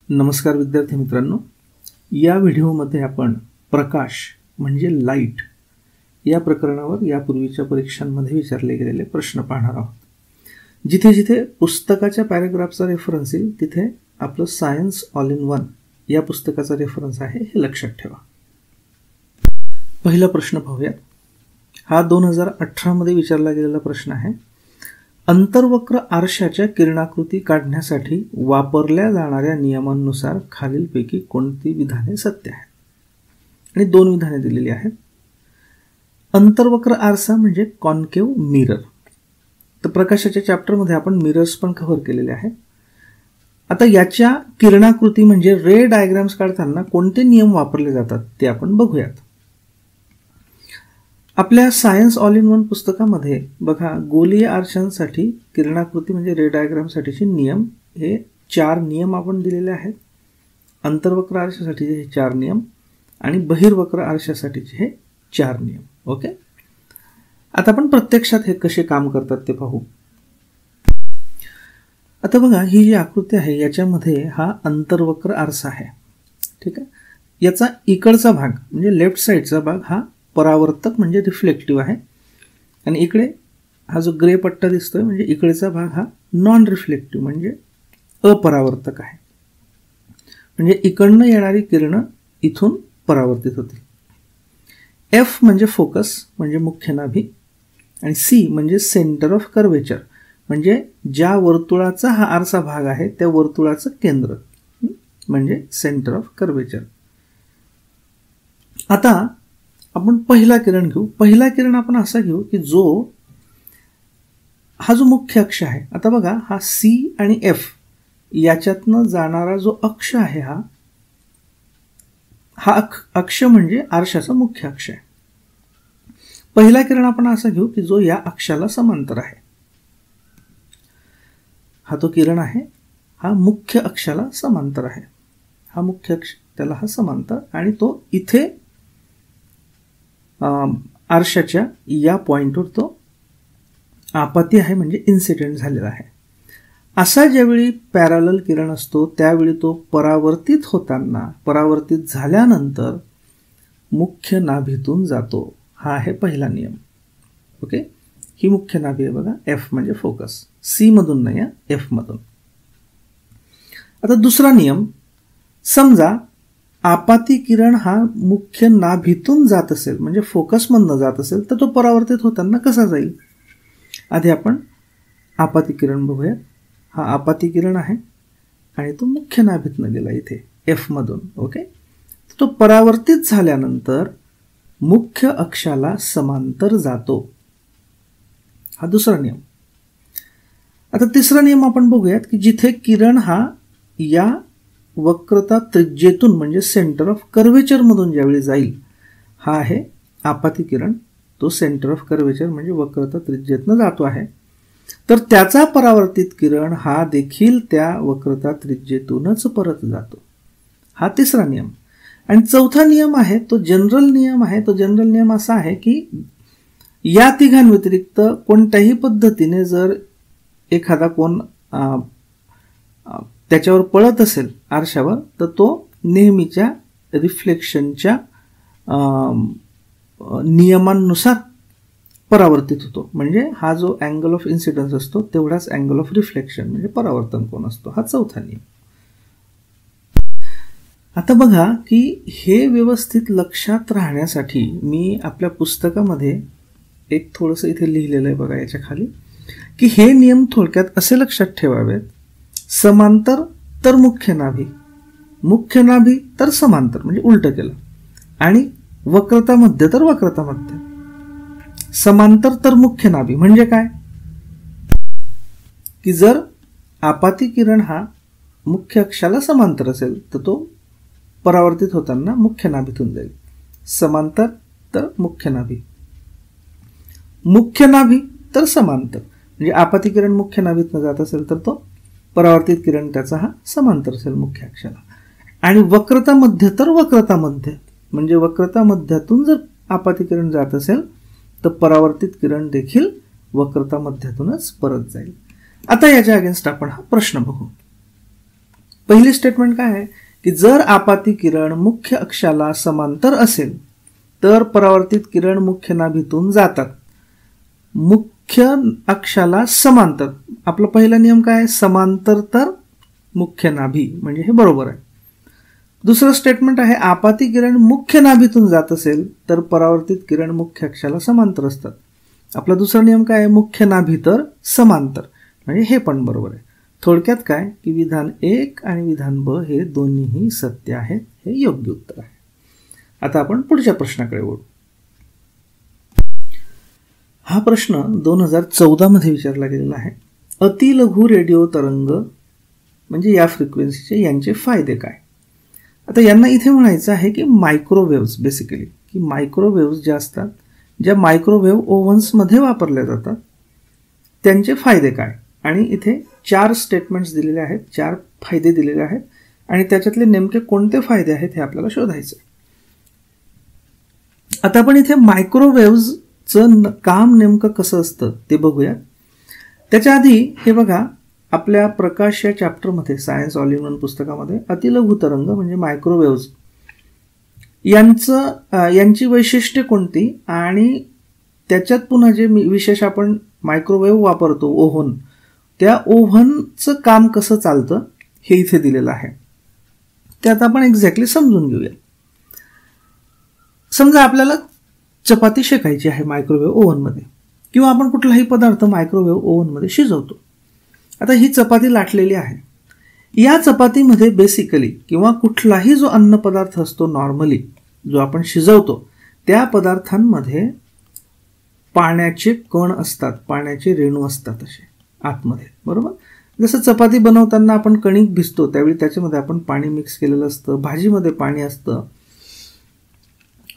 नमस्कार विद्यार्थी मित्रांनो, या व्हिडिओमध्ये आपण प्रकाश म्हणजे लाईट या प्रकरणावर यापूर्वीच्या परीक्षांमध्ये विचारले गेलेले प्रश्न पाहणार आहोत। जिथे जिथे पुस्तकाच्या पॅराग्राफचा रेफरन्स येईल तिथे आपलं सायन्स ऑल इन वन या पुस्तकाचा रेफरन्स आहे हे लक्षात ठेवा। पहिला प्रश्न पाहूया। हा 2018 मध्ये विचारला गेलेला प्रश्न आहे। अंतर्वक्र आरशाच्या किरणाकृती काढण्यासाठी वापरल्या जाणाऱ्या नियमांनुसार खालीलपैकी कोणती विधाने सत्य आहेत? आणि दोन विधाने दिलेली आहेत। अंतर्वक्र आरसा म्हणजे कॉन्केव मिरर। तर प्रकाशाच्या चॅप्टरमध्ये आपण मिरर्स पण कव्हर केलेले आहेत। आता याच्या किरणाकृती म्हणजे रे डायग्राम्स काढताना कोणते नियम वापरले जातात ते आपण बघूयात। आपल्या सायन्स ऑल इन वन पुस्तकामध्ये बघा, गोलीय आरशांसाठी किरणाकृती म्हणजे रे डायग्राम साठीचे नियम हे 4 नियम आपण दिलेले आहेत। अंतर्वक्र आरशासाठी हे 4 नियम आणि बहिर्वक्र आरशासाठीचे हे 4 नियम। ओके, आता आपण प्रत्यक्षात हे कसे काम करतात ते पाहू। आता बघा, ही जी आकृती आहे याच्यामध्ये हा अंतर्वक्र आरसा आहे, ठीक आहे। याचा इकडचा भाग म्हणजे लेफ्ट साइडचा भाग हा परावर्तक म्हणजे रिफ्लेक्टिव्ह आहे आणि इकडे हा जो ग्रे पट्टा दिसतोय म्हणजे इकडचा भाग हा नॉन रिफ्लेक्टिव्ह म्हणजे अपरावर्तक आहे। म्हणजे इकडनं येणारी किरण इथून परावर्तित होते। एफ म्हणजे फोकस म्हणजे मुख्य नाभी आणि सी म्हणजे सेंटर ऑफ कर्वेचर म्हणजे ज्या वर्तुळाचा हा आरसा भाग आहे त्या वर्तुळाचं केंद्र म्हणजे सेंटर ऑफ कर्वेचर। आता आपण पहिला किरण घेऊ। पहिला किरण आपण असा घेऊ की हा जो मुख्य अक्ष आहे, आता बघा हा सी आणि एफ याच्यातनं जाणारा जो अक्ष आहे हा अक्ष म्हणजे आरशाचा मुख्य अक्ष आहे। पहिला किरण आपण असा घेऊ की जो या अक्षाला समांतर आहे। हा तो किरण आहे, हा मुख्य अक्षाला समांतर आहे। हा मुख्य अक्ष त्याला हा समांतर आणि तो इथे आरशाच्या या पॉइंटवर तो आपाती आहे म्हणजे इन्सिडेंट झालेला आहे। असा ज्यावेळी पॅरलल किरण असतो त्यावेळी तो परावर्तित झाल्यानंतर मुख्य नाभीतून जातो। हा आहे पहिला नियम। ओके, ही मुख्य नाभी आहे बघा, एफ म्हणजे फोकस, सी मधून नाही, एफ मधून। आता दुसरा नियम, समजा आपाती किरण हा मुख्य नाभीतून जात असेल म्हणजे फोकस मधून जात असेल तर तो परावर्तित होताना कसा जाईल? आधी आपण आपाती किरण बघूया। हा आपाती किरण आहे आणि तो मुख्य नाभीतून गेला इथे एफ मधून। ओके, तो परावर्तित झाल्यानंतर मुख्य अक्षाला समांतर जातो। हा दुसरा नियम। आता तिसरा नियम आपण बघूयात की जिथे किरण हा या वक्रता त्रिज्येतून म्हणजे सेंटर ऑफ कर्वेचर मधून ज्यावेळी जाईल, हा आहे आपाती किरण, तो सेंटर ऑफ कर्वेचर म्हणजे वक्रता त्रिज्येतून जातो आहे, तर त्याचा परावर्तित किरण हा देखील त्या वक्रता त्रिज्येतूनच परत जातो। हा तिसरा नियम। आणि चौथा नियम आहे तो जनरल नियम आहे। तो जनरल नियम असा आहे की या तिघांव्यतिरिक्त कोणत्याही पद्धतीने जर एखादा कोण त्याच्यावर पळत असेल आरशावर तर तो नेहमीच्या रिफ्लेक्शनच्या नियमांनुसार परावर्तित होतो। म्हणजे हा जो अँगल ऑफ इन्सिडन्स असतो तेवढाच अँगल ऑफ रिफ्लेक्शन म्हणजे परावर्तन कोन असतो। हा चौथा नियम। आता बघा की हे व्यवस्थित लक्षात राहण्यासाठी मी आपल्या पुस्तकामध्ये एक थोडंसं इथे लिहिलेलं आहे बघा याच्या खाली, की हे नियम थोडक्यात असे लक्षात ठेवावेत। समांतर तर मुख्य नाभी, मुख्य नाभी तर समांतर म्हणजे उलट केलं, आणि वक्रता मध्य तर वक्रता मध्य। समांतर तर मुख्य नाभी म्हणजे काय की जर आपाती किरण हा मुख्य अक्षाला समांतर असेल तर तो परावर्तित होताना मुख्य नाभीतून जाईल। समांतर तर मुख्य नाभी, मुख्य नाभी तर समांतर म्हणजे आपाती किरण मुख्य नाभीतून जात असेल तर तो परावर्तित किरण त्याचा हा समांतर असेल मुख्य अक्षाला। आणि वक्रता मध्य तर वक्रता मध्य म्हणजे वक्रता मध्यातून जर आपाती किरण जात असेल तर परावर्तित किरण देखील वक्रता मध्यातूनच परत जाईल। आता याच्या अगेन्स्ट आपण हा प्रश्न बघू। पहिली स्टेटमेंट काय आहे की जर आपाती किरण मुख्य अक्षाला समांतर असेल तर परावर्तित किरण मुख्य नाभीतून जातात. मुख्य अक्षाला समांतर, आपला पहिला नियम काय आहे, समांतर तर मुख्य नाभी, म्हणजे हे बरोबर आहे. दुसरं स्टेटमेंट आहे आपाती किरण मुख्य नाभीतून जात असेल तर परावर्तित किरण मुख्य अक्षाला समांतर असतात. आपला दुसरा नियम काय आहे, मुख्य नाभी तर समांतर, म्हणजे हे पण बरोबर आहे. थोडक्यात काय की विधान 1 आणि विधान ब हे दोन्हीही सत्य आहेत, हे योग्य उत्तर आहे. आता आपण पुढच्या प्रश्नाकडे वळू. हा प्रश्न 2014 मध्ये विचारला गेलेला आहे. अतिलघु रेडिओ तरंग म्हणजे या फ्रिक्वेन्सीचे यांचे फायदे काय. आता यांना इथे म्हणायचं आहे की मायक्रोवेव्ज, बेसिकली की मायक्रोवेव्ज ज्या असतात, ज्या मायक्रोवेव्ह ओव्हन्समध्ये वापरल्या जातात, त्यांचे फायदे काय. आणि इथे 4 स्टेटमेंट्स दिलेले आहेत, 4 फायदे दिलेले आहेत आणि त्याच्यातले नेमके कोणते फायदे आहेत हे आपल्याला शोधायचे. आता आपण इथे मायक्रोवेव्हचं काम नेमकं कसं असतं ते बघूया. त्याच्या आधी हे बघा, आपल्या प्रकाश या चॅप्टरमध्ये सायन्स ऑल इन वन पुस्तकामध्ये अतिलघु तरंग म्हणजे मायक्रोवेव्ज यांची वैशिष्ट्ये कोणती आणि त्याच्यात पुन्हा जे विशेष आपण मायक्रोवेव्ह वापरतो ओव्हन, त्या ओव्हनचं काम कसं चालतं हे इथे दिलेलं आहे. ते आता आपण एक्झॅक्टली समजून घेऊया. समजा आपल्याला चपाती शेकायची आहे मायक्रोवेव्ह ओव्हनमध्ये, किंवा आपण कुठलाही पदार्थ मायक्रोवेव्ह ओव्हनमध्ये शिजवतो. आता ही चपाती लाटलेली आहे. या चपातीमध्ये बेसिकली किंवा कुठलाही जो अन्न पदार्थ असतो नॉर्मली जो आपण शिजवतो, त्या पदार्थांमध्ये पाण्याचे कण असतात, पाण्याचे रेणू असतात असे आतमध्ये, बरोबर. जसं चपाती बनवताना आपण कणिक भिजतो त्यावेळी त्याच्यामध्ये आपण पाणी मिक्स केलेलं असतं, भाजीमध्ये पाणी असतं.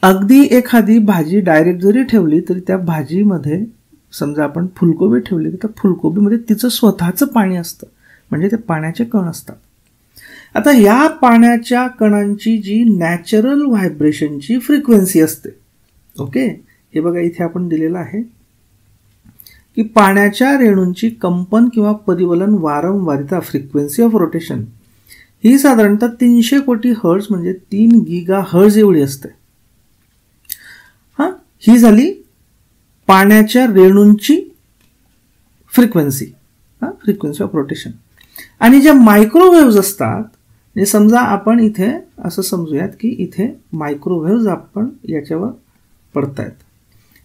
अगदी एखादी भाजी डायरेक्ट जरी ठेवली तरी त्या भाजीमध्ये समजा आपण फुलकोबी ठेवली तर फुलकोबीमध्ये तिचं स्वतःचं पाणी असतं, म्हणजे ते पाण्याचे कण असतात. आता या पाण्याच्या कणांची जी नॅचरल व्हायब्रेशनची फ्रिक्वेन्सी असते, ओके, हे बघा इथे आपण दिलेलं आहे की पाण्याच्या रेणूंची कंपन किंवा परिवलन वारंवारिता, फ्रिक्वेन्सी ऑफ रोटेशन, ही साधारणतः 300 कोटी हर्ट्ज म्हणजे 3 गिगा हर्ट्ज एवढी असते. ही झाली पाण्याच्या रेणूंची फ्रिक्वेन्सी, फ्रिक्वेन्सी ऑफ रोटेशन. आणि ज्या मायक्रोवेव्ज असतात, म्हणजे समजा आपण इथे असं समजूयात की इथे मायक्रोवेव्ज आपण याच्यावर पडतायत.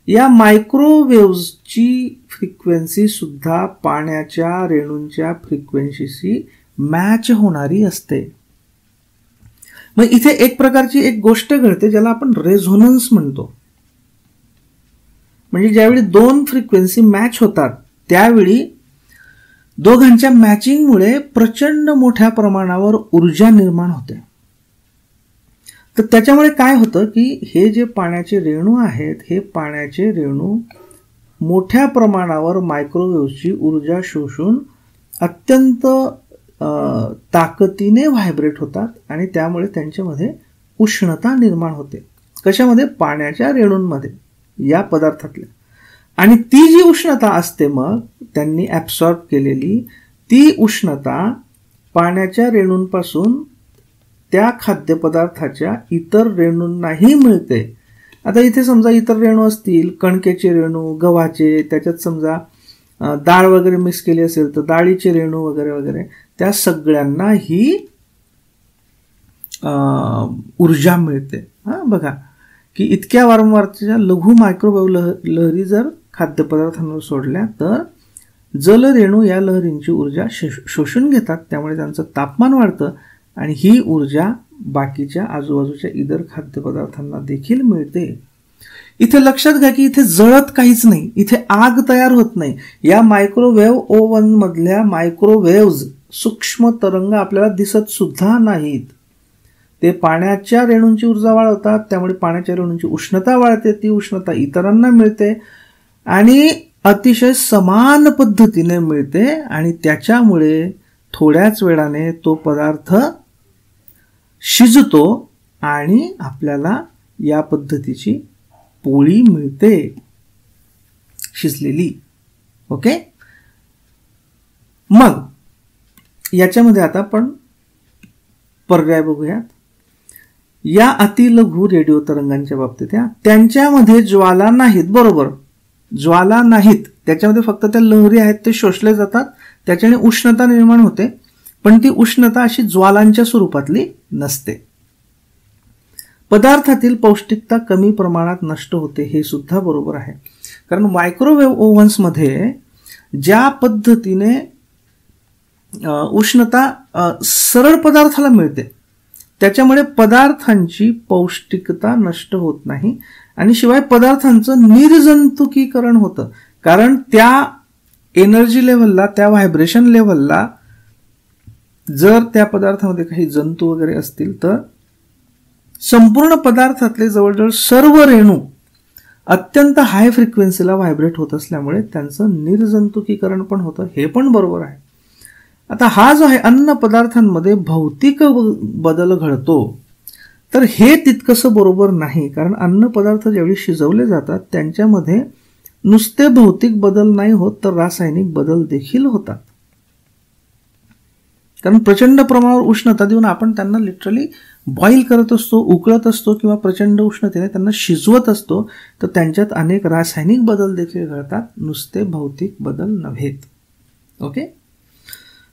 या मायक्रोवेव्जची फ्रिक्वेन्सी सुद्धा पाण्याच्या रेणूंच्या फ्रिक्वेन्सीशी मॅच होणारी असते. मग इथे एक प्रकारची एक गोष्ट घडते ज्याला आपण रेझोनन्स म्हणतो. म्हणजे ज्यावेळी 2 फ्रिक्वेन्सी मॅच होतात त्यावेळी दोघांच्या मॅचिंगमुळे प्रचंड मोठ्या प्रमाणावर ऊर्जा निर्माण होते. तर त्याच्यामुळे काय होतं की हे जे पाण्याचे रेणू आहेत, हे पाण्याचे रेणू मोठ्या प्रमाणावर मायक्रोवेव्हची ऊर्जा शोषून अत्यंत ताकदीने व्हायब्रेट होतात आणि त्यामुळे त्यांच्यामध्ये उष्णता निर्माण होते. कशामध्ये, पाण्याच्या रेणूंमध्ये, या पदार्थातल्या. आणि ती जी उष्णता असते मग त्यांनी ॲब्सॉर्ब केलेली, ती उष्णता पाण्याच्या रेणूंपासून त्या खाद्यपदार्थाच्या इतर रेणूंनाही मिळते. आता इथे समजा इतर रेणू असतील, कणकेचे रेणू, गव्हाचे, त्याच्यात समजा डाळ वगैरे मिक्स केली असेल तर डाळीचे रेणू वगैरे वगैरे, त्या सगळ्यांना ही ऊर्जा मिळते. बघा की इतक्या वारंवारतेच्या लघु मायक्रोवेव्ह लहरी जर खाद्यपदार्थांवर सोडल्या तर जलरेणू या लहरींची ऊर्जा शोषून घेतात, त्यामुळे त्यांचं तापमान वाढतं आणि ही ऊर्जा बाकीच्या आजूबाजूच्या इतर खाद्यपदार्थांना देखील मिळते. इथे लक्षात घ्या की इथे जळत काहीच नाही, इथे आग तयार होत नाही. या मायक्रोवेव्ह ओव्हन मधल्या मायक्रोवेव्ज सूक्ष्म तरंग आपल्याला दिसत सुद्धा नाहीत. ते पाण्याच्या रेणूंची ऊर्जा वाढवतात, त्यामुळे पाण्याच्या रेणूंची उष्णता वाढते, ती उष्णता इतरांना मिळते आणि अतिशय समान पद्धतीने मिळते आणि त्याच्यामुळे थोड्याच वेळाने तो पदार्थ शिजतो आणि आपल्याला या पद्धतीची पोळी मिळते शिजलेली. ओके, मग याच्यामध्ये आता आपण पर्याय बघूयात. या अतिलघु रेडिओ तरंगांच्या बाबतीत त्यांच्यामध्ये ज्वाला नाहीत. बरोबर, ज्वाला नाहीत, त्याच्यामध्ये फक्त त्या लहरी आहेत, ते शोषले जातात, त्याच्याने उष्णता निर्माण होते, पण ती उष्णता अशी ज्वालांच्या स्वरूपातली नसते. पदार्थातील पौष्टिकता कमी प्रमाणात नष्ट होते, हे सुद्धा बरोबर आहे. कारण मायक्रोवेव्ह ओव्हन्समध्ये ज्या पद्धतीने उष्णता सरळ पदार्थाला मिळते, त्याच्यामुळे पदार्थांची पौष्टिकता नष्ट होत नाही आणि शिवाय पदार्थांचं निर्जंतुकीकरण होतं. कारण त्या एनर्जी लेव्हलला, त्या व्हायब्रेशन लेव्हलला जर त्या पदार्थामध्ये काही जंतू वगैरे असतील तर संपूर्ण पदार्थातले जवळजवळ सर्व रेणू अत्यंत हाय फ्रिक्वेन्सीला व्हायब्रेट होत असल्यामुळे त्यांचं निर्जंतुकीकरण पण होतं, हे पण बरोबर आहे. आता हा जो आहे अन्न पदार्थांमध्ये भौतिक बदल घडतो, तर हे तितकंसं बरोबर नाही. कारण अन्न पदार्थ ज्यावेळी शिजवले जातात त्यांच्यामध्ये नुसते भौतिक बदल नाही होत, तर रासायनिक बदल देखील होतात. कारण प्रचंड प्रमाणावर उष्णता देऊन आपण त्यांना लिटरली बॉईल करत असतो, उकळत असतो किंवा प्रचंड उष्णतेने त्यांना शिजवत असतो, तर त्यांच्यात अनेक रासायनिक बदल देखील घडतात, नुसते भौतिक बदल नव्हेत. ओके,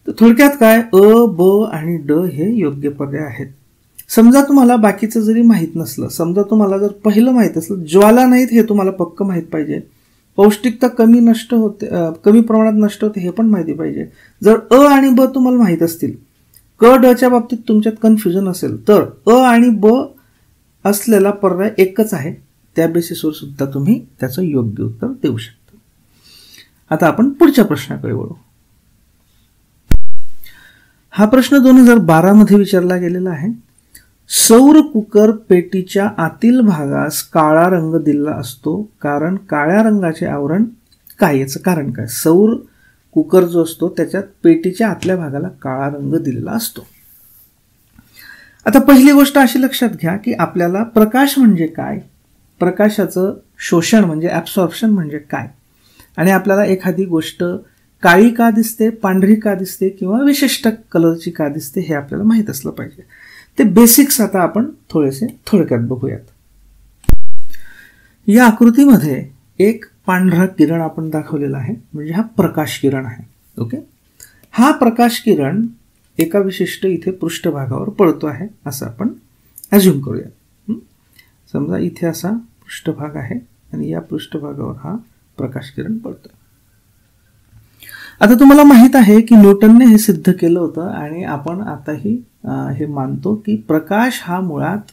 तर थोडक्यात काय, अ, ब आणि ड हे योग्य पर्याय आहेत. समजा तुम्हाला बाकीचं जरी माहीत नसलं, समजा तुम्हाला जर पहिलं माहीत असलं, ज्वाला नाहीत हे तुम्हाला पक्क माहीत पाहिजे, पौष्टिकता कमी प्रमाणात नष्ट होते हे पण माहिती पाहिजे. जर अ आणि ब तुम्हाला माहीत असतील, क डच्या बाबतीत तुमच्यात कन्फ्युजन असेल, तर अ आणि ब असलेला पर्याय एकच आहे, त्या बेसिसवर सुद्धा तुम्ही त्याचं योग्य उत्तर देऊ शकता. आता आपण पुढच्या प्रश्नाकडे वळू. हा प्रश्न 2012 मध्ये विचारला गेलेला आहे. सौर कुकर पेटीच्या आतील भागास काळा रंग दिलेला असतो, कारण काळ्या रंगाचे आवरण काय? याचं कारण काय? सौर कुकर जो असतो त्याच्यात पेटीच्या आतल्या भागाला काळा रंग दिलेला असतो. आता पहिली गोष्ट अशी लक्षात घ्या की आपल्याला प्रकाश म्हणजे काय, प्रकाशाचं शोषण म्हणजे ॲब्सॉर्प्शन म्हणजे काय, आणि आपल्याला एखादी गोष्ट काळी का दिसते, पांढरी का दिसते किंवा विशिष्ट कलरची का दिसते हे आपल्याला माहीत असलं पाहिजे. ते बेसिक्स आता आपण थोडेसे थोडक्यात बघूयात. या आकृतीमध्ये एक पांढरा किरण आपण दाखवलेला आहे, म्हणजे हा प्रकाश किरण आहे. ओके, हा प्रकाश किरण एका विशिष्ट इथे पृष्ठभागावर पडतो आहे असं आपण अज्युम करूया. समजा इथे असा पृष्ठभाग आहे आणि या पृष्ठभागावर हा प्रकाश किरण पडतो. आता तुम्हाला माहित आहे की न्यूटनने हे सिद्ध केलं होतं आणि आपण आताही हे मानतो की प्रकाश हा मुळात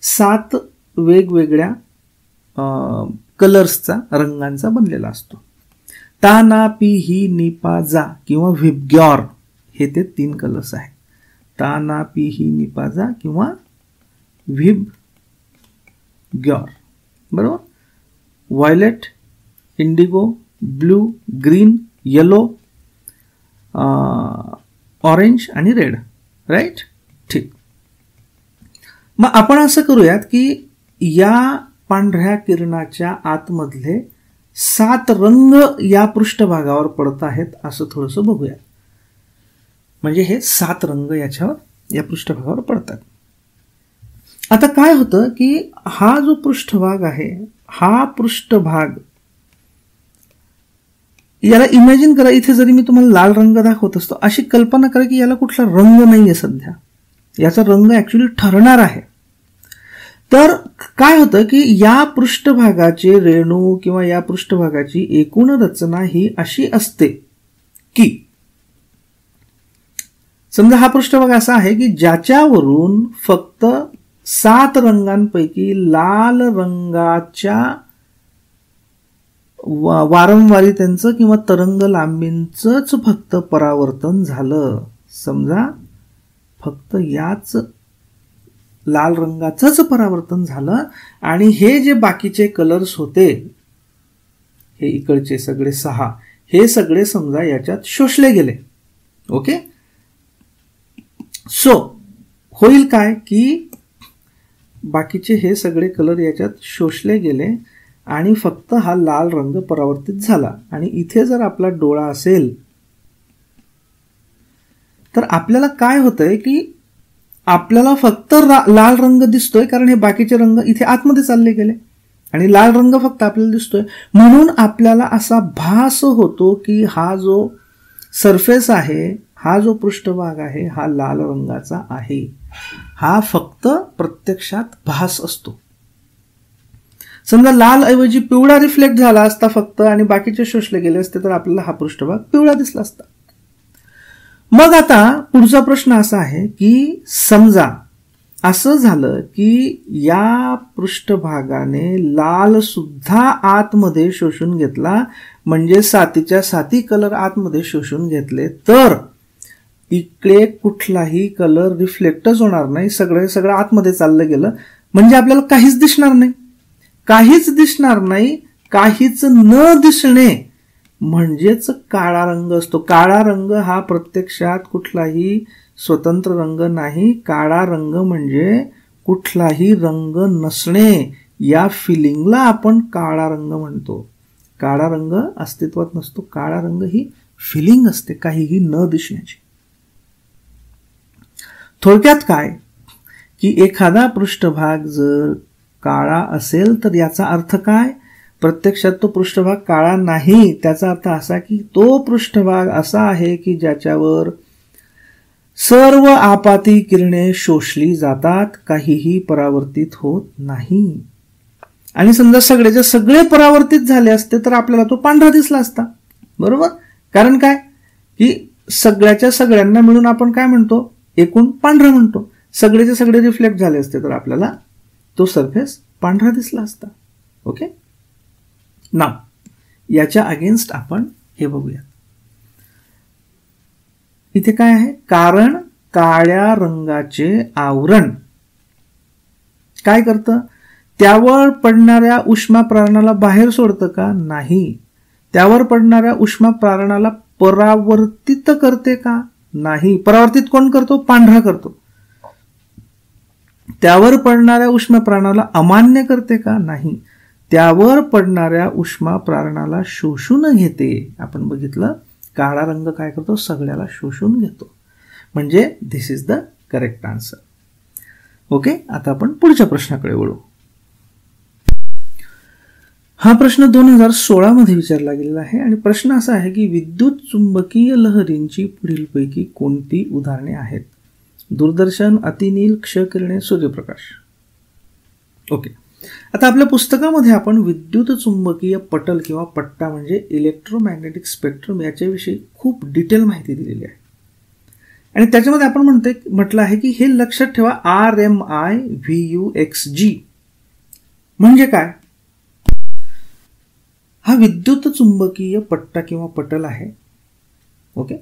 7 वेगवेगळ्या कलर्सचा, रंगांचा बनलेला असतो. ता, ना, पी, ही, नि, पा, जा किंवा व्हिबग्यॉर हे ते 3 कलर्स आहेत. ता, ना, पी, ही, नि, पा, जा किंवा व्हिबग्यॉर. बरोबर, violet, Indigo, blue, green, yellow, orange आणि रेड. राईट, ठीक. मग आपण असं करूयात की या पांढऱ्या किरणाच्या आतमधले 7 रंग या पृष्ठभागावर पडत आहेत असं थोडंसं बघूया. म्हणजे हे 7 रंग या पृष्ठभागावर पडतात. आता काय होतं की हा जो पृष्ठभाग आहे, हा पृष्ठभाग याला इमॅजिन करा, इथे जरी मी तुम्हाला लाल रंग दाखवत असतो, अशी कल्पना करा की याला कुठला रंग नाहीये सध्या, याचा रंग ऍक्च्युली ठरणार आहे. तर काय होतं की या पृष्ठभागाचे रेणू किंवा या पृष्ठभागाची एकूण रचना ही अशी असते की समजा हा पृष्ठभाग असा आहे की ज्याच्यावरून फक्त 7 रंगांपैकी लाल रंगाच्या वारंवारितेचं किंवा तरंग लांबींचंच फक्त परावर्तन झालं. समजा फक्त याच लाल रंगाचंच परावर्तन झालं आणि हे जे बाकीचे कलर्स होते, हे इकडचे सगळे 6, हे सगळे समजा याच्यात शोषले गेले. ओके, सो होईल काय की बाकीचे हे सगळे कलर याच्यात शोषले गेले आणि फक्त हा लाल रंग परावर्तित झाला. आणि इथे जर आपला डोळा असेल तर आपल्याला काय होतंय की आपल्याला फक्त लाल रंग दिसतोय, कारण हे बाकीचे रंग इथे आतमध्ये चालले गेले आणि लाल रंग फक्त आपल्याला दिसतोय. म्हणून आपल्याला असा भास होतो की हा जो सरफेस आहे, हा जो पृष्ठभाग आहे, हा लाल रंगाचा आहे. हा फक्त प्रत्यक्षात भास असतो. समजा लाल ऐवजी पिवळा रिफ्लेक्ट झाला असता फक्त आणि बाकीचे शोषले गेले असते तर आपल्याला हा पृष्ठभाग पिवळा दिसला असता. मग आता पुढचा प्रश्न असा आहे की समजा असं झालं की या पृष्ठभागाने लाल सुद्धा आतमध्ये शोषून घेतला, म्हणजे सातीच्या साती कलर आतमध्ये शोषून घेतले, तर इकडे कुठलाही कलर रिफ्लेक्टच होणार नाही, सगळं आतमध्ये चाललं गेलं, म्हणजे आपल्याला काहीच दिसणार नाही. काहीच दिसणार नाही, काहीच न दिसणे म्हणजेच काळा रंग असतो. काळा रंग हा प्रत्यक्षात कुठलाही स्वतंत्र रंग नाही. काळा रंग म्हणजे कुठलाही रंग नसणे, या फिलिंगला आपण काळा रंग म्हणतो. काळा रंग अस्तित्वात नसतो. काळा रंग ही फिलिंग असते काहीही न दिसण्याची. थोडक्यात काय की एखादा पृष्ठभाग जर काळा असेल तर याचा अर्थ काय? प्रत्यक्षात तो पृष्ठभाग काळा नाही. त्याचा अर्थ असा की तो पृष्ठभाग असा आहे की ज्याच्यावर सर्व आपाती किरणे शोषली जातात, काहीही परावर्तित होत नाही. आणि समजा सगळेच्या सगळे परावर्तित झाले असते तर आपल्याला तो पांढरा दिसला असता, बरोबर? कारण काय की सगळ्याच्या सगळ्यांना मिळून आपण काय म्हणतो? एकूण पांढरा म्हणतो. सगळेचे सगळे रिफ्लेक्ट झाले असते तर आपल्याला तो सरफेस पांढरा दिसला असता. ओके, नाव याच्या अगेन्स्ट आपण हे बघूया. इथे काय आहे? कारण काळ्या रंगाचे आवरण काय करतं? त्यावर पडणाऱ्या उष्मा प्रारणाला बाहेर सोडतं का? नाही. त्यावर पडणाऱ्या उष्मा प्रारणाला परावर्तित करते का? नाही. परावर्तित कोण करतो? पांढरा करतो. त्यावर पडणाऱ्या उष्मा प्रारणाला अमान्य करते का? नाही. त्यावर पडणाऱ्या उष्मा प्रारणाला शोषून घेते. आपण बघितलं काळा रंग काय करतो? सगळ्याला शोषून घेतो. म्हणजे this is the correct answer. Okay, आता आपण पुढच्या प्रश्नाकडे वळू. हा प्रश्न 2016 मध्ये विचारला गेलेला आहे आणि प्रश्न असा आहे की विद्युत चुंबकीय लहरींची पुढीलपैकी कोणती उदाहरणे आहेत? दूरदर्शन, अतिनील, क्षकिरणे, सूर्यप्रकाश. ओके, आता आपल्या पुस्तकामध्ये आपण विद्युत चुंबकीय पटल किंवा पट्टा म्हणजे इलेक्ट्रोमॅग्नेटिक स्पेक्ट्रम याच्याविषयी खूप डिटेल माहिती दिलेली आहे आणि त्याच्यामध्ये आपण म्हटलं आहे की हे लक्षात ठेवा, RMI VUXG म्हणजे काय? हा विद्युत चुंबकीय पट्टा किंवा पटल आहे. ओके,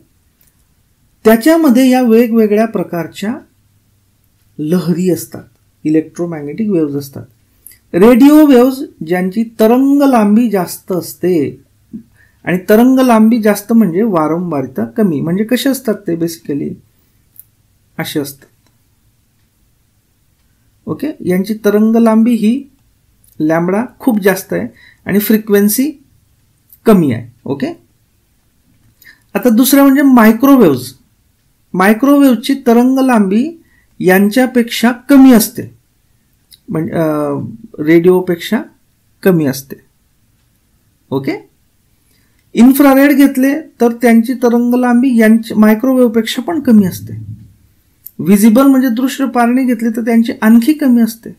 त्याच्यामध्ये या वेगवेगळ्या प्रकारच्या लहरी असतात, इलेक्ट्रोमॅग्नेटिक वेव्हज असतात. रेडिओ वेव्हज ज्यांची तरंग लांबी जास्त असते, आणि तरंग लांबी जास्त म्हणजे वारंवारिता कमी. म्हणजे कसे असतात ते? बेसिकली असे असतात. ओके, यांची तरंग लांबी ही लॅम्बडा खूप जास्त आहे आणि फ्रिक्वेन्सी कमी आहे. ओके, आता दुसरं म्हणजे मायक्रोवेव्हज. मायक्रोवेव्हची तरंग लांबी यांच्यापेक्षा कमी असते, म्हणजे रेडिओपेक्षा कमी असते. ओके, इन्फ्रारेड घेतले तर त्यांची तरंग लांबी मायक्रोवेव्हपेक्षा पण कमी असते. व्हिजिबल म्हणजे दृश्य पारणी घेतली तर त्यांची आणखी कमी असते.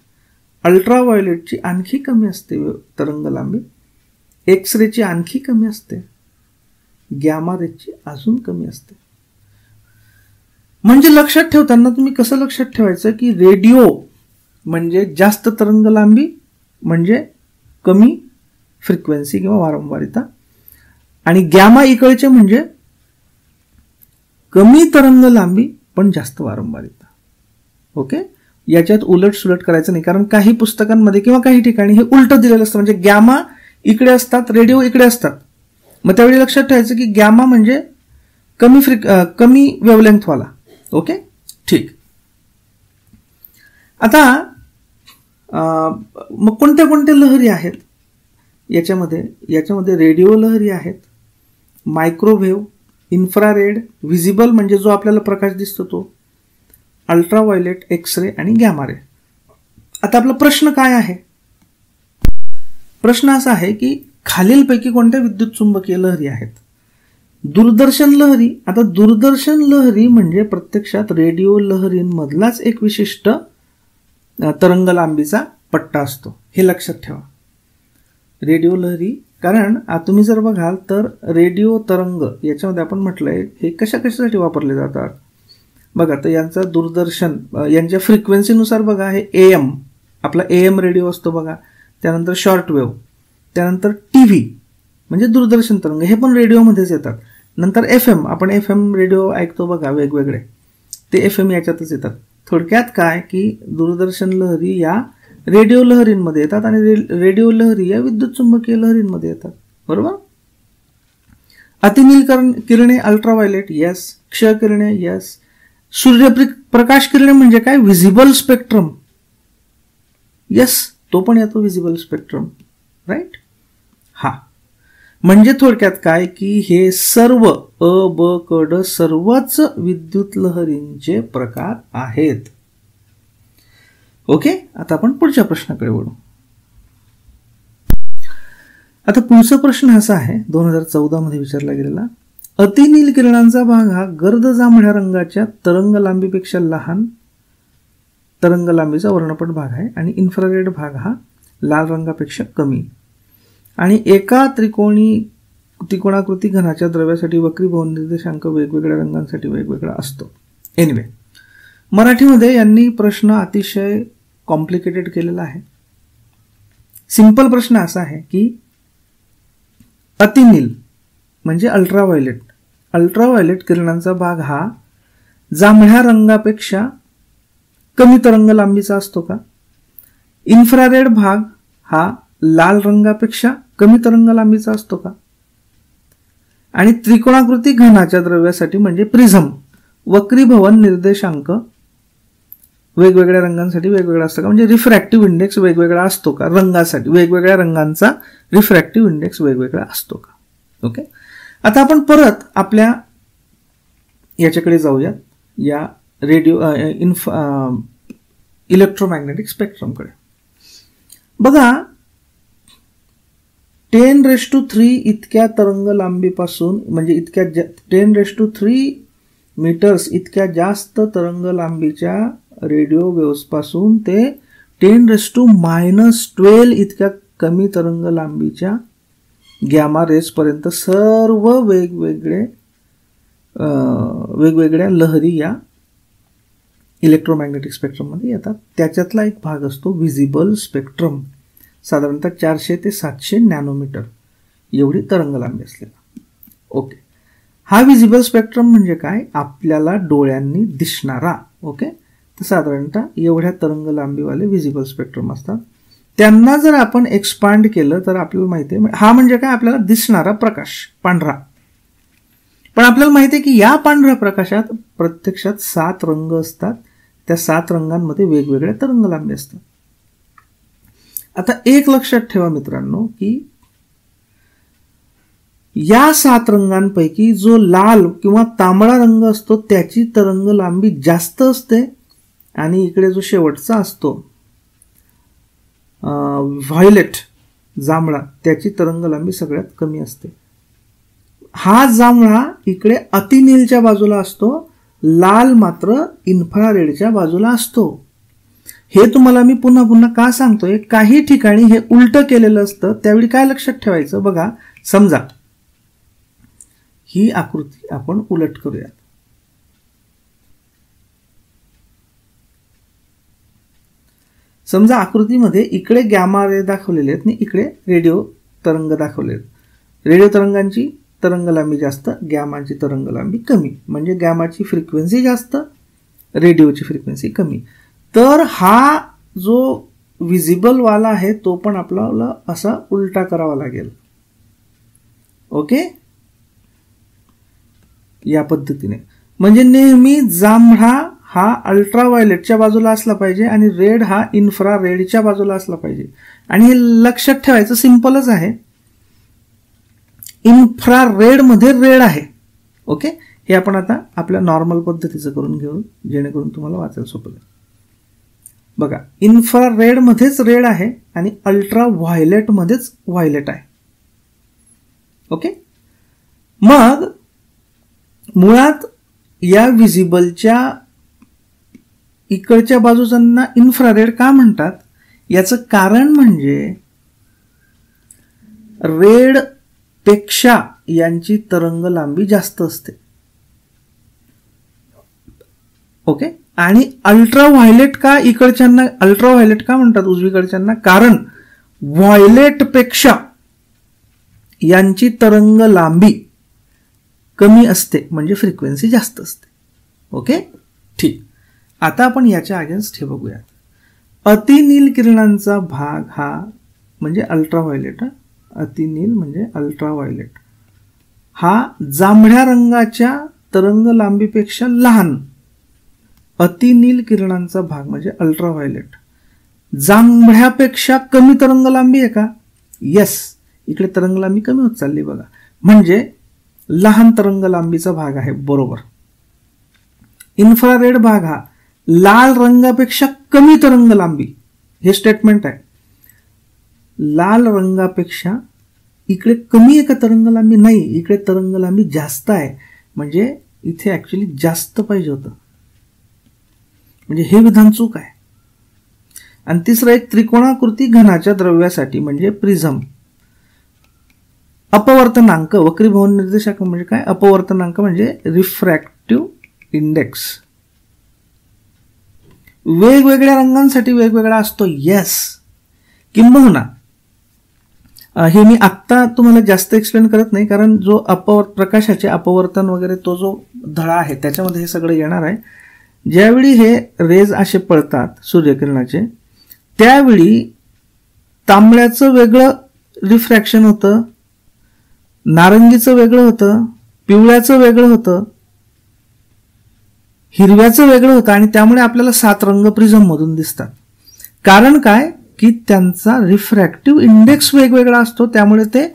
अल्ट्राव्हायोलेटची आणखी कमी असते तरंग लांबी. एक्सरेची आणखी कमी असते. गॅमा रेची अजून कमी असते. म्हणजे लक्षात ठेवताना तुम्ही कसं लक्षात ठेवायचं की रेडिओ म्हणजे जास्त तरंग लांबी म्हणजे कमी फ्रिक्वेन्सी किंवा वारंवारिता, आणि गॅमा इकडचे म्हणजे कमी तरंग लांबी पण जास्त वारंवारिता. ओके, याच्यात उलट सुलट करायचं नाही, कारण काही पुस्तकांमध्ये किंवा काही ठिकाणी हे उलट दिलेलं असतं. म्हणजे गॅमा इकडे असतात, रेडिओ इकडे असतात. मग त्यावेळी लक्षात ठेवायचं की गॅमा म्हणजे कमी वेव्हलेंथ वाला. ओके, ठीक. आता मग कोणत्या कोणत्या लहरी आहेत याच्यामध्ये रेडिओ लहरी आहेत, मायक्रोवेव्ह, इन्फ्रारेड, व्हिजिबल म्हणजे जो आपल्याला प्रकाश दिसतो तो, अल्ट्राव्हायोलेट, एक्स रे आणि गॅमा रे. आता आपला प्रश्न काय आहे? प्रश्न असा आहे की खालीलपैकी कोणत्या विद्युत चुंबकीय लहरी आहेत? दूरदर्शन लहरी. आता दूरदर्शन लहरी म्हणजे प्रत्यक्षात रेडिओ लहरींमधलाच एक विशिष्ट तरंग लांबीचा पट्टा असतो, हे लक्षात ठेवा. रेडिओ लहरी, कारण तुम्ही जर बघाल तर रेडिओ तरंग याच्यामध्ये आपण म्हटलंय हे कशासाठी वापरले जातात बघा. तर यांचा दूरदर्शन यांच्या फ्रिक्वेन्सीनुसार बघा, हे AM आपला AM रेडिओ असतो बघा, त्यानंतर शॉर्ट वेव्ह, त्यानंतर TV म्हणजे दूरदर्शन तरंग, हे पण रेडिओमध्येच येतात. नंतर FM, आपण FM रेडिओ ऐकतो बघा वेगवेगळे, ते FM याच्यातच येतात. थोडक्यात काय की दूरदर्शन लहरी या रेडिओ लहरींमध्ये येतात आणि रेडिओ लहरी या विद्युत चुंबकीय लहरींमध्ये येतात, बरोबर. अतिनील किरणे अल्ट्राव्हायोलेट, यस. क्ष किरणे, यस. सूर्यप्रकाश किरणे म्हणजे काय? व्हिजिबल स्पेक्ट्रम, यस, तो पण येतो व्हिजिबल स्पेक्ट्रम, राईट. हा म्हणजे थोडक्यात काय की हे सर्व अ, ब, क, ड सर्वच विद्युत लहरींचे प्रकार आहेत. ओके, आता आपण पुढच्या प्रश्नाकडे वळू. आता पुढचा प्रश्न असा आहे 2014 मध्ये विचारला गेलेला. अतिनील किरणांचा भाग हा गर्द जांभळ्या रंगाच्या तरंग लांबीपेक्षा लहान तरंग लांबीचा वर्णपट भाग आहे आणि इन्फ्रारेड भाग हा लाल रंगापेक्षा कमी, आणि एका त्रिकोणाकृती घनाच्या द्रव्यासाठी वक्रीभवन निर्देशांक वेगवेगळ्या रंगांसाठी वेगवेगळा असतो. एनिवे, मराठीमध्ये यांनी प्रश्न अतिशय कॉम्प्लिकेटेड केलेला आहे. सिंपल प्रश्न असा आहे की अतिनील म्हणजे अल्ट्राव्हायोलेट, अल्ट्राव्हायोलेट किरणांचा भाग हा जांभळ्या रंगापेक्षा कमी तरंग लांबीचा असतो का? इन्फ्रारेड भाग हा लाल रंगापेक्षा कमी तरंग लांबीचा असतो का? आणि त्रिकोणाकृती घनाच्या द्रव्यासाठी म्हणजे प्रिझम वक्रीभवन निर्देशांक वेगवेगळ्या रंगांसाठी वेगवेगळा असतो का? म्हणजे रिफ्रॅक्टिव्ह इंडेक्स वेगवेगळा असतो का? रंगासाठी वेगवेगळ्या रंगांचा रिफ्रॅक्टिव्ह इंडेक्स वेगवेगळा असतो का? ओके, आता आपण परत आपल्या याच्याकडे जाऊयात, या रेडिओ इलेक्ट्रोमॅग्नेटिक स्पेक्ट्रमकडे. बघा, 10⁻³ इतक्या तरंग लांबीपासून म्हणजे 10⁻³ मीटर्स इतक्या जास्त तरंग लांबीच्या रेडिओ वेव्स पासून ते 10⁻⁻12 इतक्या कमी तरंग लांबीच्या गॅमा रेज पर्यंत सर्व वेगवेगळ्या लहरी या इलेक्ट्रोमॅग्नेटिक स्पेक्ट्रम मध्ये येतात. त्याच्यातला एक भाग असतो व्हिजिबल स्पेक्ट्रम, साधारणतः 400 ते 700 नॅनोमीटर एवढी तरंग लांबी असलेला. ओके, हा व्हिजिबल स्पेक्ट्रम म्हणजे काय? आपल्याला डोळ्यांनी दिसणारा. ओके, तर साधारणतः एवढ्या तरंग लांबीवाले व्हिजिबल स्पेक्ट्रम असतात. त्यांना जर आपण एक्सपांड केलं तर आपल्याला माहिती आहे, हा म्हणजे काय? आपल्याला दिसणारा प्रकाश, पांढरा. पण आपल्याला माहिती आहे की या पांढऱ्या प्रकाशात प्रत्यक्षात 7 रंग असतात. त्या 7 रंगांमध्ये वेगवेगळ्या तरंग लांबी असतात. आता एक लक्षात ठेवा मित्रांनो की या 7 रंगांपैकी जो लाल किंवा तांबडा रंग असतो त्याची तरंग लांबी जास्त असते, आणि इकडे जो शेवटचा असतो व्हायोलेट जांभळा त्याची तरंग लांबी सगळ्यात कमी असते. हा जांभळा इकडे अतिनीलच्या बाजूला असतो, लाल मात्र इन्फ्रारेडच्या बाजूला असतो. हे तुम्हाला मी पुन्हा पुन्हा का सांगतोय? काही ठिकाणी हे उलट केलेलं असतं, त्यावेळी काय लक्षात ठेवायचं? बघा, समजा ही आकृती आपण उलट करूयात. समजा आकृतीमध्ये इकडे गॅमा रे दाखवलेले आहेत आणि इकडे रेडिओ तरंग दाखवले आहेत. रेडिओ तरंगांची तरंग लांबी जास्त, गॅमाची तरंग लांबी कमी, म्हणजे गॅमाची फ्रिक्वेन्सी जास्त, रेडिओची फ्रिक्वेन्सी कमी. तर हा जो विजिबल वाला आहे तो पण आपल्याला असा उलटा करावा लागेल. ओके, या पद्धतीने. म्हणजे नेहमी जांभळा हा अल्ट्राव्हायोलेटच्या बाजूला असला पाहिजे आणि रेड हा इन्फ्रारेडच्या बाजूला असला पाहिजे. आणि हे लक्षात ठेवायचं सिंपलच आहे, इन्फ्रारेड मध्ये रेड आहे. ओके, हे आपण आता आपल्या नॉर्मल पद्धतीचं करून घेऊ, जेणेकरून तुम्हाला वाचायला सोपं जाईल. बघा, इन्फ्रारेड मध्येच रेड आहे आणि अल्ट्रा व्हायलेट मध्येच व्हायलेट आहे. ओके, मग मुळात या विजिबलच्या इकडच्या बाजूच्यांना इन्फ्रारेड का म्हणतात, याचं कारण म्हणजे रेड पेक्षा यांची तरंग लांबी जास्त असते. ओके, आणि अल्ट्रा व्हायलेट का इकडच्यांना अल्ट्रा व्हायलेट का म्हणतात उजवीकडच्यांना, कारण व्हायलेट पेक्षा यांची तरंग लांबी कमी असते, म्हणजे फ्रिक्वेन्सी जास्त असते. ओके, ठीक. आता आपण याच्या अगेन्स्ट हे बघूयात. अतिनील किरणांचा भाग हा म्हणजे अल्ट्राव्हायलेट, अतिनील म्हणजे अल्ट्राव्हायलेट, हा जांभळ्या रंगाच्या तरंग लांबीपेक्षा लहान. अतिनील किरणांचा भाग म्हणजे अल्ट्राव्हायलेट जांभळ्यापेक्षा कमी तरंग लांबी आहे का? येस, इकडे तरंग लांबी कमी होत चालली बघा, म्हणजे लहान तरंग लांबीचा भाग आहे. बरोबर. इन्फ्रारेड भाग हा लाल रंगापेक्षा कमी तरंग लांबी, हे स्टेटमेंट आहे. लाल रंगापेक्षा इकडे कमी आहे का तरंग लांबी? नाही, इकडे तरंग लांबी जास्त आहे, म्हणजे इथे ऍक्च्युली जास्त पाहिजे होतं, म्हणजे हे विधान चूक आहे. आणि तिसरं एक त्रिकोणाकृती घनाच्या द्रव्यासाठी म्हणजे प्रिझम, अपवर्तनांक, वक्रीभवन निर्देशांक म्हणजे काय? अपवर्तनांक म्हणजे रिफ्रॅक्टिव्ह इंडेक्स वेगवेगळ्या रंगांसाठी वेगवेगळा असतो. येस, किंबहुना हे मी आत्ता तुम्हाला जास्त एक्सप्लेन करत नाही, कारण जो प्रकाशाचे अपवर्तन वगैरे तो जो धडा आहे त्याच्यामध्ये हे सगळं येणार आहे. ज्यावेळी हे रेज असे पडतात सूर्यकिरणाचे, त्यावेळी तांबड्याचं वेगळं रिफ्रॅक्शन होतं, नारंगीचं वेगळं होतं, पिवळ्याचं वेगळं होतं, हिरव्याचं वेगळं होतं, आणि त्यामुळे आपल्याला 7 रंग प्रिझम मधून दिसतात. कारण काय की त्यांचा रिफ्रॅक्टिव्ह इंडेक्स वेगवेगळा असतो, त्यामुळे ते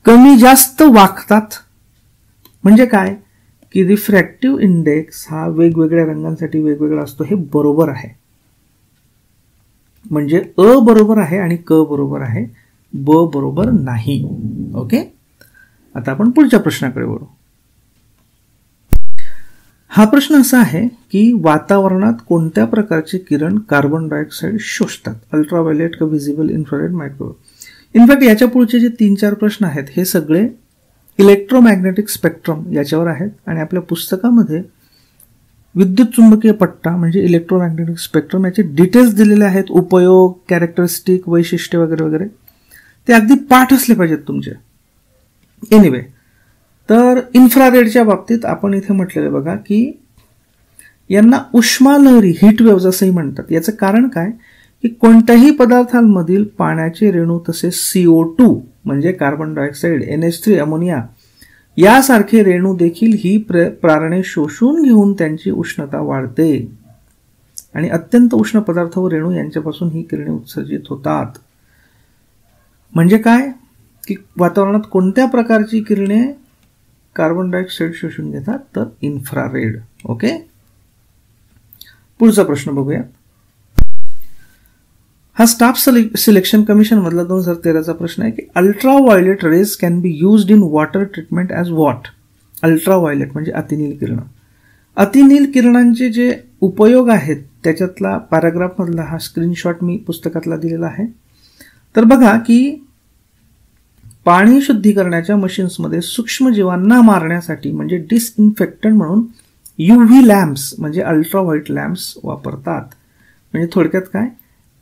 कमी जास्त वाकतात. म्हणजे काय की रिफ्रॅक्टिव्ह इंडेक्स हा वेगवेगळ्या रंगांसाठी वेगवेगळा असतो. हे बरोबर आहे, म्हणजे अ बरोबर आहे आणि क बरोबर आहे, ब बरोबर नाही. ओके, आता आपण पुढच्या प्रश्नाकडे वळू. हा प्रश्न असा आहे की वातावरणात कोणत्या प्रकारचे किरण कार्बन डायऑक्साईड शोषतात? अल्ट्राव्हायलेट का व्हिजिबल, इन्फ्रारेड, मायक्रोवेव्ह? इनफॅक्ट याच्या पुढचे जे 3-4 प्रश्न आहेत हे सगळे इलेक्ट्रोमॅग्नेटिक स्पेक्ट्रम याच्यावर आहेत, आणि आपल्या पुस्तकामध्ये विद्युत चुंबकीय पट्टा म्हणजे इलेक्ट्रोमॅग्नेटिक स्पेक्ट्रम याचे डिटेल्स दिलेले आहेत, उपयोग, कॅरेक्टरिस्टिक, वैशिष्ट्य वगैरे वगैरे. ते अगदी पाठ असले पाहिजेत तुमचे. एनिवे, तर इन्फ्रारेडच्या बाबतीत आपण इथे म्हटलेलं बघा की यांना उष्मालहरी, हीट वेव्हज असंही म्हणतात. याचं कारण काय की कोणत्याही पदार्थांमधील पाण्याचे रेणू तसेच CO2 म्हणजे कार्बन डायऑक्साईड, NH3, अमोनिया यासारखे रेणू देखील ही प्रारणे शोषून घेऊन त्यांची उष्णता वाढते, आणि अत्यंत उष्ण पदार्थ व रेणू यांच्यापासून ही किरणे उत्सर्जित होतात. म्हणजे काय की वातावरणात कोणत्या प्रकारची किरणे कार्बन डायऑक्साईड शोषून घेतात? तर इन्फ्रारेड. ओके, पुढचा प्रश्न बघूया. हा स्टाफ सिलेक्शन कमिशन मधला 2013चा प्रश्न आहे की ultraviolet rays can be used in water treatment as what? Ultraviolet म्हणजे अतिनील किरण. अतिनील किरणांचे जे उपयोग आहेत त्याच्यातला पॅराग्राफ मधला हा स्क्रीनशॉट मी पुस्तकातला दिलेला आहे. तर बघा की पाणी शुद्धीकरणाच्या मशीन्समध्ये सूक्ष्मजीवांना मारण्यासाठी म्हणजे डिसइन्फेक्टंट म्हणून UV लॅम्प्स म्हणजे अल्ट्राव्हाईट लॅम्प्स वापरतात. म्हणजे थोडक्यात काय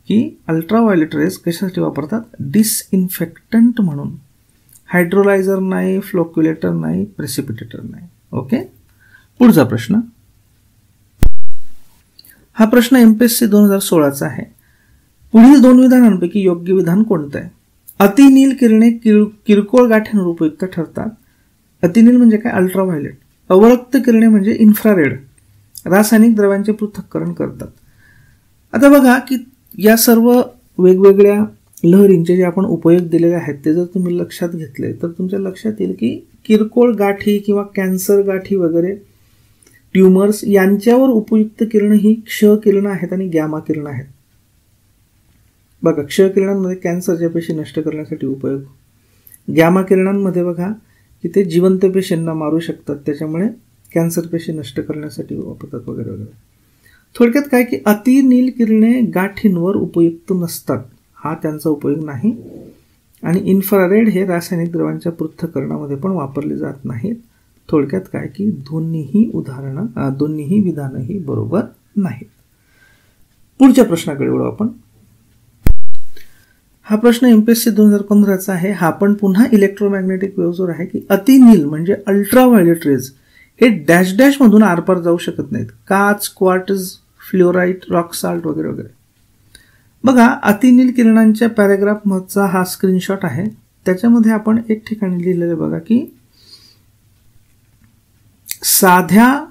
की अल्ट्राव्हायलेट रेज कशासाठी वापरतात? डिसइन्फेक्टंट म्हणून. हायड्रोलायझर नाही, फ्लोक्युलेटर नाही, प्रेसिपिटेटर नाही. ओके, पुढचा प्रश्न. हा प्रश्न MPSC 2016चा आहे. पुढील 2 विधानांपैकी योग्य विधान कोणतं आहे? अतिनील किरणे किरकोळ गाठ्यांवर उपयुक्त ठरतात. अतिनील म्हणजे काय? अल्ट्राव्हायलेट. अवरक्त किरणे म्हणजे इन्फ्रारेड रासायनिक द्रव्यांचे पृथक्करण करतात. आता बघा की या सर्व वेगवेगळ्या लहरींचे जे आपण उपयोग दिलेले आहेत ते जर तुम्ही लक्षात घेतले तर तुमच्या लक्षात येईल की किरकोळ गाठी किंवा कॅन्सर गाठी वगैरे, ट्युमर्स यांच्यावर उपयुक्त किरण ही क्ष किरण आहेत आणि गॅमा किरण आहेत. बघा, क्ष किरणांमध्ये कॅन्सरच्या पेशी नष्ट करण्यासाठी उपयोग, गॅमा किरणांमध्ये बघा की ते जिवंत पेशींना मारू शकतात, त्याच्यामुळे कॅन्सर पेशी नष्ट करण्यासाठी वापरतात वगैरे वगैरे. थोडक्यात काय की अतिनील किरणे गाठींवर उपयुक्त नसतात, हा त्यांचा उपयोग नाही. आणि इन्फ्रारेड हे रासायनिक द्रव्यांच्या पृथक्करणामध्ये पण वापरले जात नाहीत. थोडक्यात काय की दोन्हीही विधानही बरोबर नाहीत. पुढच्या प्रश्नाकडे वळू आपण. हा प्रश्न MPSC 2015चा आहे. हा पण पुन्हा इलेक्ट्रोमॅग्नेटिक वेव्हजवर आहे की अतिनील म्हणजे अल्ट्राव्हायोलेट रेज हे डॅश डॅश मधून आरपार जाऊ शकत नाहीत. काच, क्वार्ट्ज, फ्लोराईट, रॉक साल्ट वगैरे वगैरे. बघा, अतिनील किरणांच्या पॅराग्राफ मधचा हा स्क्रीनशॉट आहे. त्याच्यामध्ये आपण एक ठिकाणी लिहिलेलं बघा की साध्या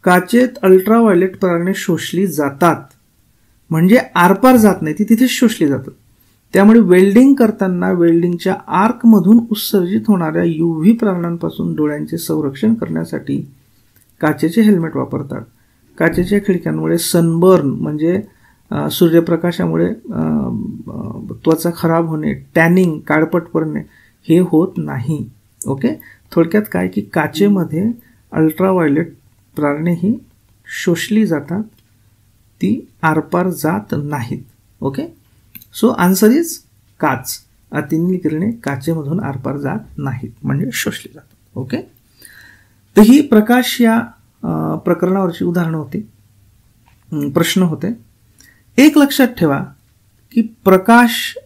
काचेत अल्ट्राव्हायोलेट परारणे शोषली जातात, म्हणजे आरपार जात नाही, ती तिथेच शोषली जातात. त्यामुळे वेल्डिंग करताना वेल्डिंगच्या आर्कमधून उत्सर्जित होणाऱ्या UV परारणांपासून डोळ्यांचे संरक्षण करण्यासाठी काचेचे हेल्मेट वापरतात. काचेच्या खिडक्यांमुळे सनबर्न म्हणजे सूर्यप्रकाशामुळे त्वचा खराब होणे, टॅनिंग, काळपट पडणे हे होत नाही. ओके, थोडक्यात काय की काचेमध्ये अल्ट्राव्हायोलेट परारणे ही शोषली जातात, ती आरपार जात नाहीत. ओके, सो आन्सर इज काच. अतिनील किरणे काचेमधून आरपार जात नाहीत, म्हणजे शोषली जातात. ओके, तर ही प्रकाश या प्रकरणावरची उदाहरणं होती, प्रश्न होते. एक लक्षात ठेवा की प्रकाश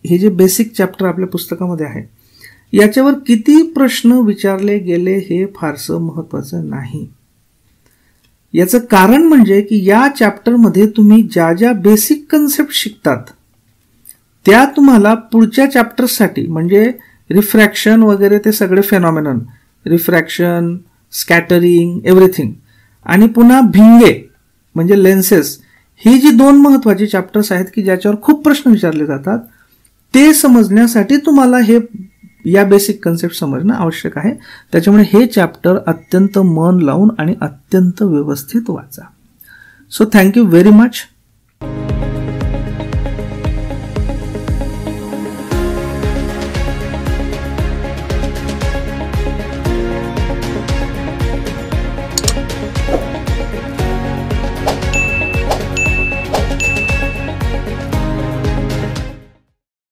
हे जे बेसिक चॅप्टर आपल्या पुस्तकामध्ये आहे याच्यावर किती प्रश्न विचारले गेले हे फारसं महत्त्वाचं नाही. याचं कारण म्हणजे की या चॅप्टरमध्ये तुम्ही ज्या ज्या बेसिक कन्सेप्ट शिकतात त्या तुम्हाला पुढच्या चॅप्टर्ससाठी म्हणजे रिफ्रॅक्शन वगैरे ते सगळे फेनॉमेनन, रिफ्रॅक्शन, स्कॅटरिंग, एव्हरीथिंग, आणि पुन्हा भिंगे म्हणजे लेन्सेस, ही जी दोन महत्त्वाची चॅप्टर्स आहेत की ज्याच्यावर खूप प्रश्न विचारले जातात, ते समजण्यासाठी तुम्हाला हे या बेसिक कन्सेप्ट समजणं आवश्यक आहे. त्याच्यामुळे हे चॅप्टर अत्यंत मन लावून आणि अत्यंत व्यवस्थित वाचा. So thank you very much.